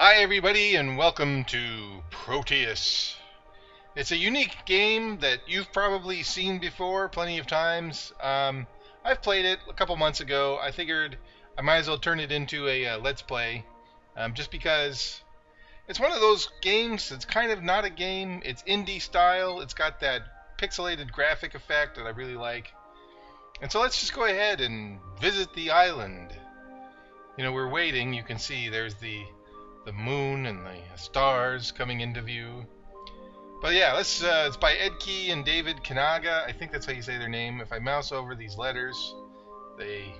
Hi everybody and welcome to Proteus. It's a unique game that you've probably seen before plenty of times. I've played it a couple months ago. I figured I might as well turn it into a Let's Play, just because it's one of those games that's kind of not a game. It's indie style. It's got that pixelated graphic effect that I really like. And so let's just go ahead and visit the island. We're waiting. You can see there's the moon and the stars coming into view. But yeah, it's by Ed Key and David Kanaga. I think that's how you say their name. If I mouse over these letters, they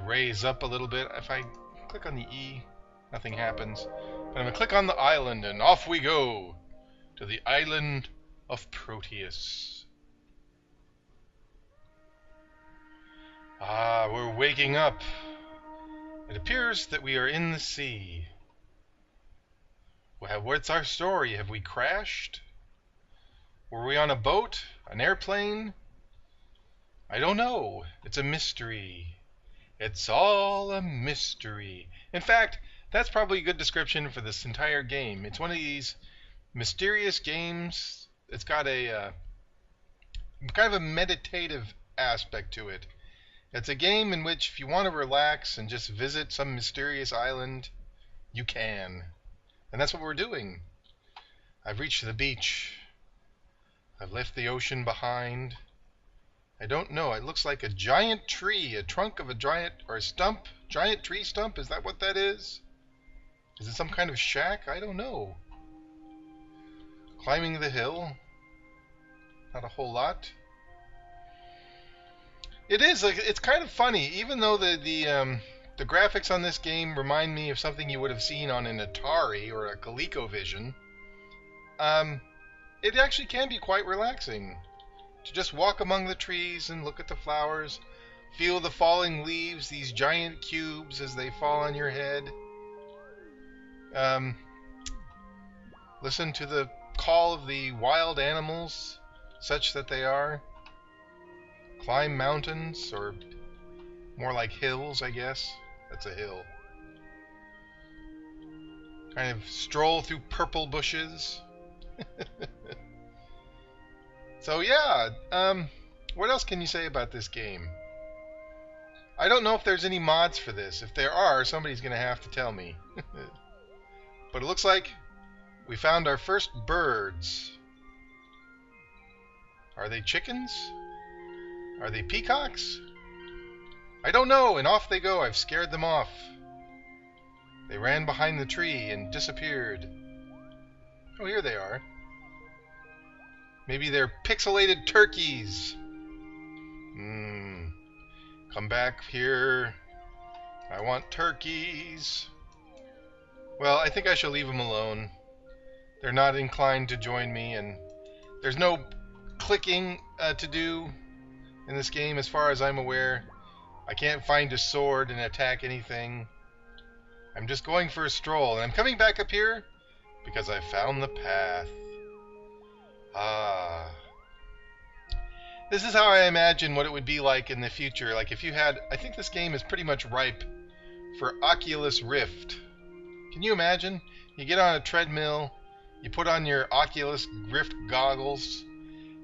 raise up a little bit. If I click on the E, nothing happens. But I'm going to click on the island, and off we go to the island of Proteus. We're waking up. It appears that we are in the sea. Well, what's our story? Have we crashed? Were we on a boat? An airplane? I don't know. It's a mystery. It's all a mystery. In fact, that's probably a good description for this entire game. It's one of these mysterious games. It's got a kind of a meditative aspect to it. It's a game in which if you want to relax and just visit some mysterious island, you can. And that's what we're doing. I've reached the beach. I've left the ocean behind. I don't know. It looks like a giant tree, a trunk of a giant, or a stump, giant tree stump. Is that what that is? Is it some kind of shack? I don't know. Climbing the hill. Not a whole lot. It is. It's kind of funny, even though the graphics on this game remind me of something you would have seen on an Atari or a ColecoVision. It actually can be quite relaxing to just walk among the trees and look at the flowers, feel the falling leaves, these giant cubes as they fall on your head. Listen to the call of the wild animals, such that they are. Climb mountains, or more like hills, I guess. That's a hill. Kind of stroll through purple bushes. So yeah, what else can you say about this game? I don't know if there's any mods for this. If there are, somebody's going to have to tell me. But it looks like we found our first birds. Are they chickens? Are they peacocks? I don't know, and off they go. I've scared them off. They ran behind the tree and disappeared. Oh, here they are. Maybe they're pixelated turkeys. Come back here. I want turkeys. Well, I think I shall leave them alone. They're not inclined to join me, and there's no clicking to do in this game as far as I'm aware. I can't find a sword and attack anything. I'm just going for a stroll, and I'm coming back up here because I found the path. This is how I imagine what it would be like in the future. Like if you had, I think this game is pretty much ripe for Oculus Rift. Can you imagine? You get on a treadmill, you put on your Oculus Rift goggles,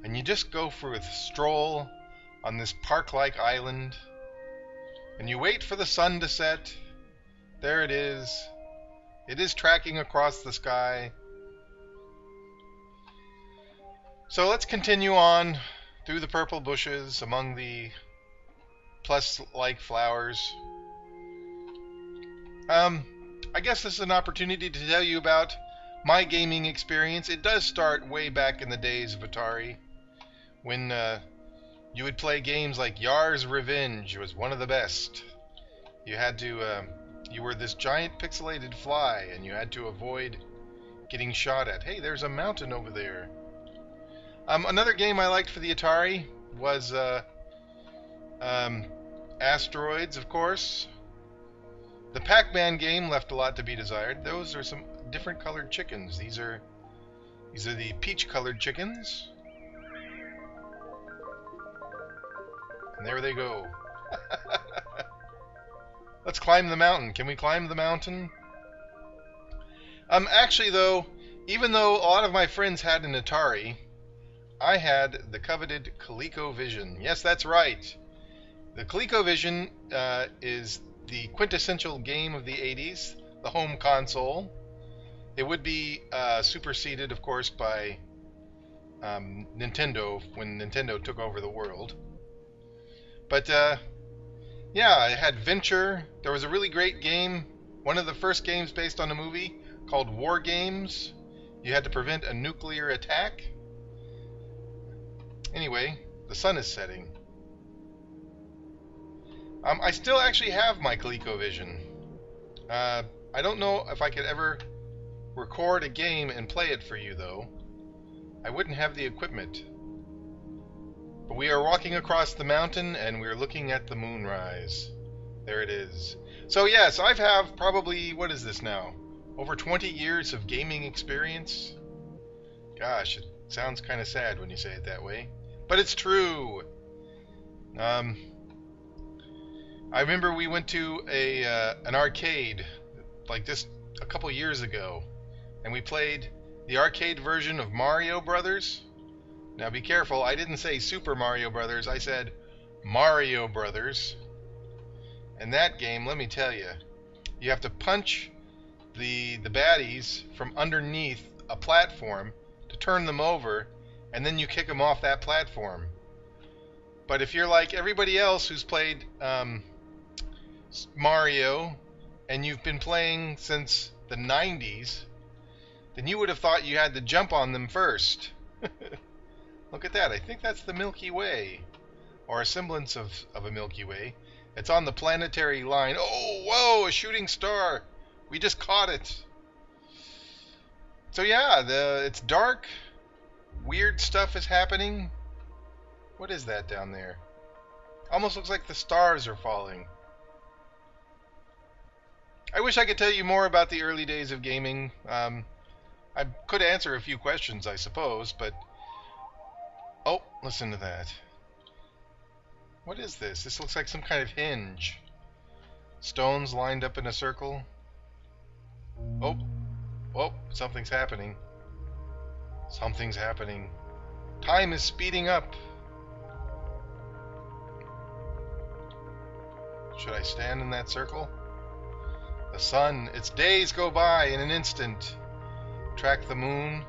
and you just go for a stroll on this park-like island, and you wait for the sun to set. There it is. It is tracking across the sky. So let's continue on through the purple bushes among the plus-like flowers. I guess this is an opportunity to tell you about my gaming experience. It does start way back in the days of Atari, when you would play games like Yar's Revenge was one of the best. You had to, you were this giant pixelated fly, and you had to avoid getting shot at. Hey, there's a mountain over there. Another game I liked for the Atari was Asteroids, of course. The Pac-Man game left a lot to be desired. Those are some different colored chickens. These are the peach-colored chickens. And there they go. Let's climb the mountain. Can we climb the mountain? Actually, though, even though a lot of my friends had an Atari, I had the coveted ColecoVision. Yes, that's right. The ColecoVision is the quintessential game of the 80s, the home console. It would be superseded, of course, by Nintendo when Nintendo took over the world. But yeah, it had Venture. There was a really great game, one of the first games based on a movie called War Games. You had to prevent a nuclear attack. Anyway, the sun is setting. I still actually have my ColecoVision. I don't know if I could ever record a game and play it for you, though. I wouldn't have the equipment. But we are walking across the mountain and we're looking at the moonrise. There it is. So yes, I have probably, what is this now? Over 20 years of gaming experience. Gosh, it sounds kind of sad when you say it that way. But it's true. I remember we went to an arcade like this a couple years ago, and we played the arcade version of Mario Brothers. Now be careful, I didn't say Super Mario Brothers, I said Mario Brothers. And that game, let me tell you, you have to punch the baddies from underneath a platform to turn them over, and then you kick them off that platform. But if you're like everybody else who's played Mario, and you've been playing since the 90s, then you would have thought you had to jump on them first. Look at that. I think that's the Milky Way, or a semblance of a Milky Way. It's on the planetary line. Oh, whoa, a shooting star. We just caught it. So yeah, it's dark. Weird stuff is happening. What is that down there? Almost looks like the stars are falling. I wish I could tell you more about the early days of gaming. I could answer a few questions, I suppose, but... Oh, listen to that. What is this? This looks like some kind of hinge. Stones lined up in a circle. Oh, oh, something's happening. Something's happening. Time is speeding up. Should I stand in that circle? The sun, its days go by in an instant. Track the moon.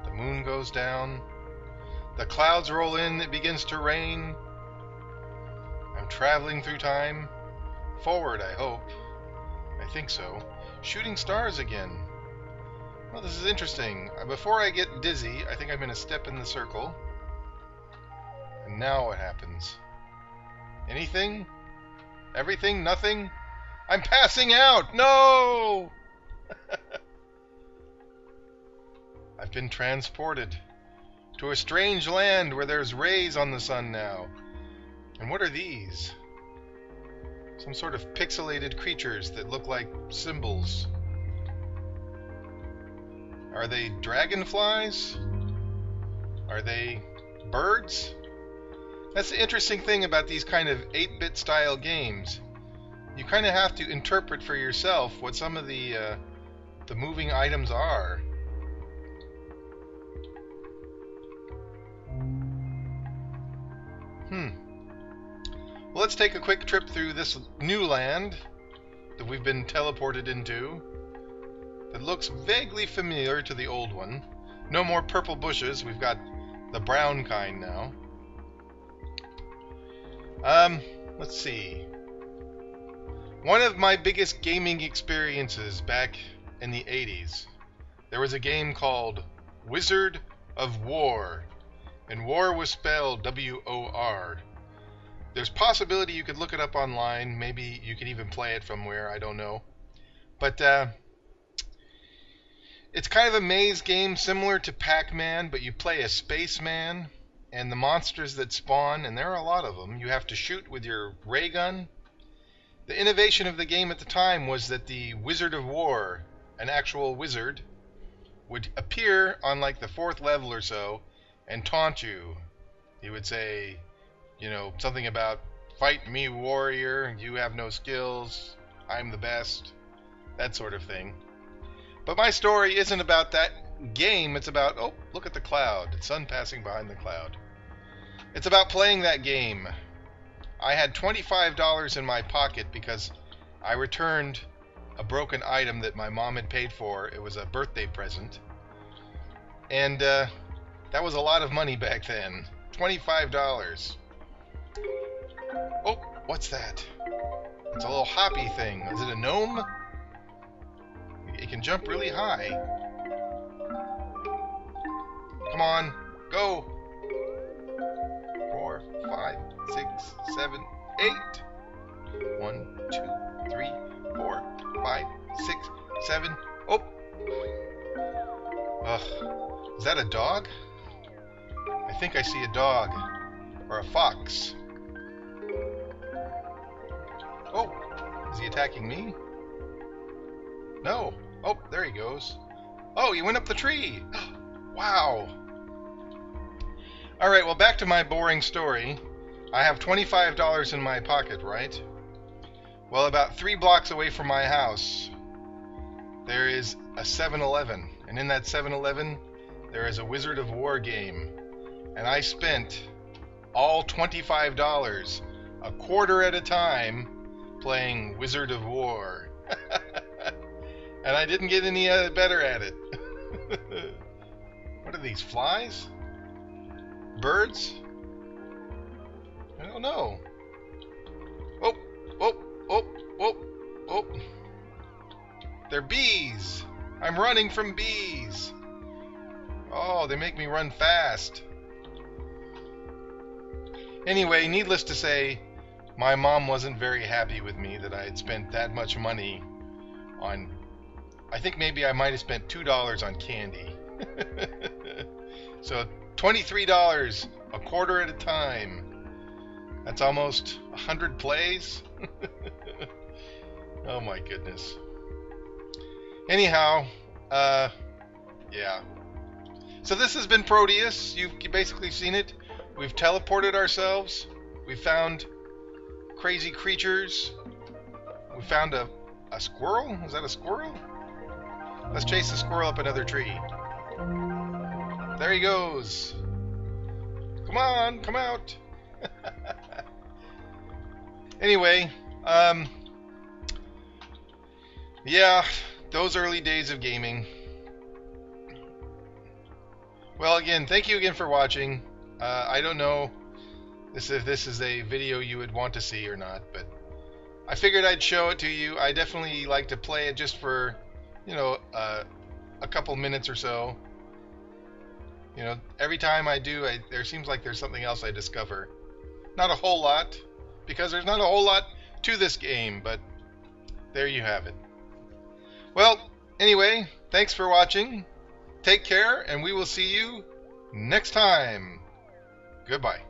The moon goes down. The clouds roll in, it begins to rain. I'm traveling through time. Forward, I hope. I think so. Shooting stars again. Well, this is interesting. Before I get dizzy, I think I'm going to step in the circle. And now what happens? Anything? Everything? Nothing? I'm passing out! No! I've been transported to a strange land where there's rays on the sun now. And what are these? Some sort of pixelated creatures that look like symbols. Are they dragonflies? Are they birds? That's the interesting thing about these kind of 8-bit style games. You kind of have to interpret for yourself what some of the moving items are. Well, let's take a quick trip through this new land that we've been teleported into. That looks vaguely familiar to the old one. No more purple bushes. We've got the brown kind now. Let's see. One of my biggest gaming experiences back in the 80s, there was a game called Wizard of War, and war was spelled W-O-R. There's possibility you could look it up online. Maybe you could even play it from where, I don't know. But it's kind of a maze game similar to Pac-Man, but you play a spaceman, and the monsters that spawn, and there are a lot of them, you have to shoot with your ray gun. The innovation of the game at the time was that the Wizard of War, an actual wizard, would appear on like the 4th level or so and taunt you. He would say, you know, something about, "Fight me, warrior, you have no skills, I'm the best," that sort of thing. But my story isn't about that game. It's about, oh, look at the cloud. The sun passing behind the cloud. It's about playing that game. I had $25 in my pocket because I returned a broken item that my mom had paid for. It was a birthday present. And that was a lot of money back then. $25. Oh, what's that? It's a little hoppy thing. Is it a gnome? It can jump really high. Come on, go. 4, 5, 6, 7, 8. 1, 2, 3, 4, 5, 6, 7. Oh! Ugh. Is that a dog? I think I see a dog. Or a fox. Oh! Is he attacking me? No. Oh, there he goes. Oh, he went up the tree. Wow. Alright, well, back to my boring story. I have $25 in my pocket, right? Well, about 3 blocks away from my house, there is a 7-Eleven. And in that 7-Eleven, there is a Wizard of War game. And I spent all $25, a quarter at a time, playing Wizard of War. And I didn't get any better at it. What are these, flies? Birds? I don't know. Oh, oh, oh, oh, oh. They're bees. I'm running from bees. Oh, they make me run fast. Anyway, needless to say, my mom wasn't very happy with me that I had spent that much money on... I think maybe I might have spent $2 on candy. So $23, a quarter at a time. That's almost 100 plays. Oh my goodness. Anyhow, yeah. So this has been Proteus. You've basically seen it. We've teleported ourselves. We found crazy creatures. We found a squirrel? Is that a squirrel? Let's chase the squirrel up another tree. There he goes. Come on, come out. Anyway, yeah, those early days of gaming. Well, again, thank you again for watching. I don't know if this is a video you would want to see or not, but I figured I'd show it to you. I definitely like to play it just for, you know, a couple minutes or so. You know, every time I do, there seems like there's something else I discover. Not a whole lot, because there's not a whole lot to this game, but there you have it. Well, anyway, thanks for watching. Take care, and we will see you next time. Goodbye.